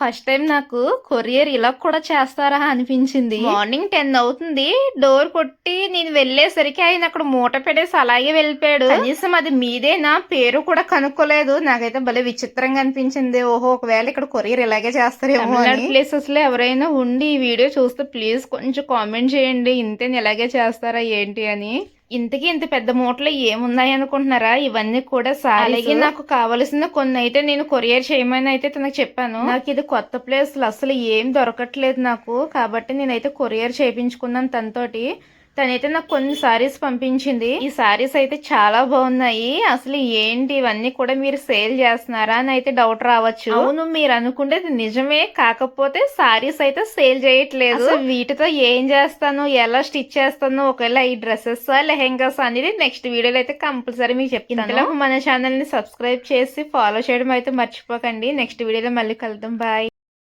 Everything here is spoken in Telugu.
ఫస్ట్ టైం నాకు కొరియర్ ఇలా కూడా చేస్తారా అనిపించింది. మార్నింగ్ 10 అవుతుంది, డోర్ కొట్టి నేను వెళ్ళేసరికి ఆయన అక్కడ మూట పెట్టేసి అలాగే వెళ్ళిపోయాడు. కనీసం అది మీదేనా పేరు కూడా కనుక్కోలేదు. నాకైతే భలే విచిత్రంగా అనిపించింది. ఓహో, ఒకవేళ ఇక్కడ కొరియర్ ఇలాగే చేస్తారేమో. ప్లేసెస్ లో ఎవరైనా ఉండి ఈ వీడియో చూస్తే ప్లీజ్ కొంచెం కామెంట్ చేయండి, ఇంతేని ఇలాగే చేస్తారా ఏంటి అని. ఇంతకీ ఇంత పెద్ద మూటలో ఏమున్నాయి అనుకుంటున్నారా? ఇవన్నీ కూడా అలాగే నాకు కావలసిన కొన్ని అయితే నేను కొరియర్ చేయమని అయితే తనకు చెప్పాను. నాకు ఇది కొత్త ప్లేస్ అసలు ఏం దొరకట్లేదు నాకు, కాబట్టి నేనైతే కొరియర్ చేయించుకున్నాను తనతోటి. తనైతే నాకు కొన్ని సారీస్ పంపించింది. ఈ సారీస్ అయితే చాలా బాగున్నాయి. అసలు ఏంటి ఇవన్నీ కూడా మీరు సేల్ చేస్తున్నారా అని అయితే డౌట్ రావచ్చు. అవును, మీరు అనుకుంటే నిజమే, కాకపోతే సారీస్ అయితే సేల్ చేయట్లేదు. వీటితో ఏం చేస్తాను, ఎలా స్టిచ్ చేస్తాను, ఒకవేళ ఈ డ్రెస్సెస్ లెహెంగాస్ అనేది నెక్స్ట్ వీడియోలో అయితే కంపల్సరీ మీకు చెప్తాను. మన ఛానల్ ని సబ్స్క్రైబ్ చేసి ఫాలో చేయడం అయితే మర్చిపోకండి. నెక్స్ట్ వీడియోలో మళ్ళీ కలుద్దాం. బాయ్.